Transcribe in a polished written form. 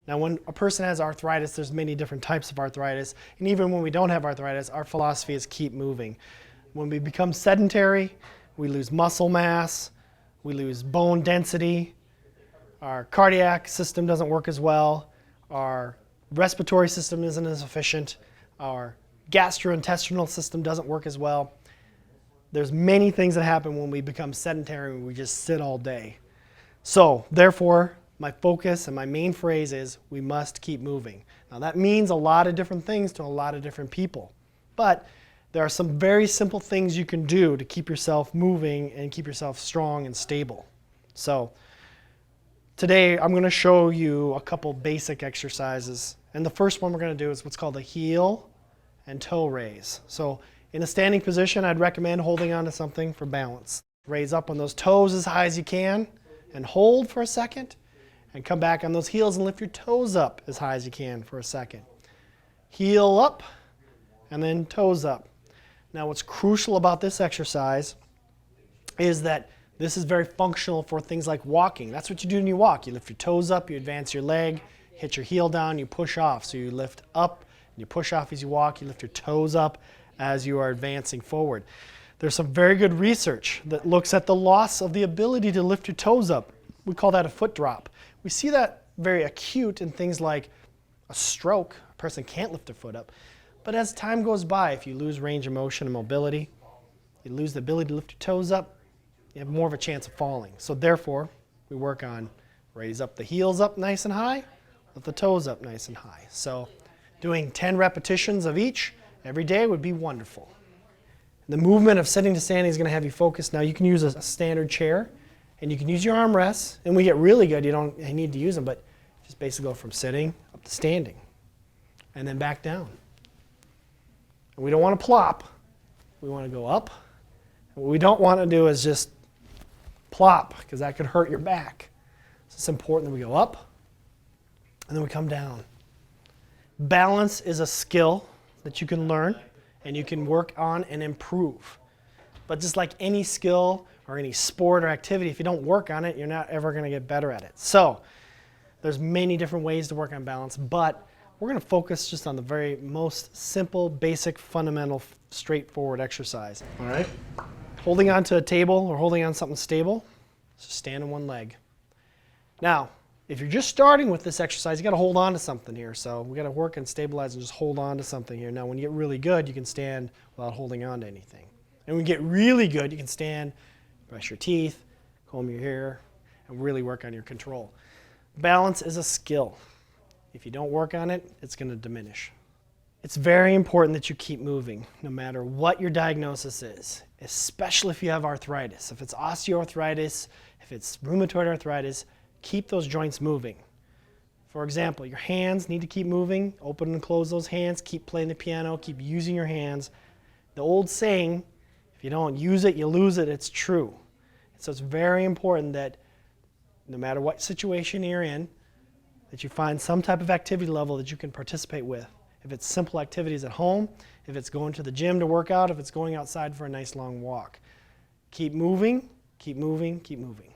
Now, when a person has arthritis, there's many different types of arthritis. And even when we don't have arthritis, our philosophy is keep moving. When we become sedentary, we lose muscle mass, we lose bone density, our cardiac system doesn't work as well, our respiratory system isn't as efficient, our gastrointestinal system doesn't work as well. There's many things that happen when we become sedentary and we just sit all day. So, therefore, my focus and my main phrase is we must keep moving. Now that means a lot of different things to a lot of different people. But there are some very simple things you can do to keep yourself moving and keep yourself strong and stable. So today I'm going to show you a couple basic exercises. And the first one we're going to do is what's called a heel and toe raise. So in a standing position, I'd recommend holding on to something for balance. Raise up on those toes as high as you can and hold for a second. And come back on those heels and lift your toes up as high as you can for a second. Heel up and then toes up. Now what's crucial about this exercise is that this is very functional for things like walking. That's what you do when you walk. You lift your toes up, you advance your leg, hit your heel down, you push off. So you lift up and you push off as you walk. You lift your toes up as you are advancing forward. There's some very good research that looks at the loss of the ability to lift your toes up. We call that a foot drop. We see that very acute in things like a stroke. A person can't lift their foot up. But as time goes by, if you lose range of motion and mobility, you lose the ability to lift your toes up, you have more of a chance of falling. So therefore, we work on raise up the heels up nice and high, lift the toes up nice and high. So doing 10 repetitions of each every day would be wonderful. The movement of sitting to standing is going to have you focused. Now you can use a standard chair. And you can use your arm rests, and we get really good, you don't need to use them, but just basically go from sitting up to standing, and then back down. And we don't want to plop, we want to go up. And what we don't want to do is just plop, because that could hurt your back. So it's important that we go up, and then we come down. Balance is a skill that you can learn, and you can work on and improve. But just like any skill or any sport or activity, if you don't work on it, you're not ever going to get better at it. So there's many different ways to work on balance, but we're going to focus just on the very most simple, basic, fundamental, straightforward exercise. All right? Holding onto a table or holding on something stable, just stand on one leg. Now, if you're just starting with this exercise, you got to hold on to something here. So we got to work and stabilize and just hold on to something here. Now, when you get really good, you can stand without holding on to anything. And when you get really good, you can stand, brush your teeth, comb your hair, and really work on your control. Balance is a skill. If you don't work on it, it's going to diminish. It's very important that you keep moving, no matter what your diagnosis is, especially if you have arthritis. If it's osteoarthritis, if it's rheumatoid arthritis, keep those joints moving. For example, your hands need to keep moving. Open and close those hands. Keep playing the piano. Keep using your hands. The old saying, if you don't use it, you lose it, it's true. So it's very important that no matter what situation you're in, that you find some type of activity level that you can participate with. If it's simple activities at home, if it's going to the gym to work out, if it's going outside for a nice long walk. Keep moving, keep moving, keep moving.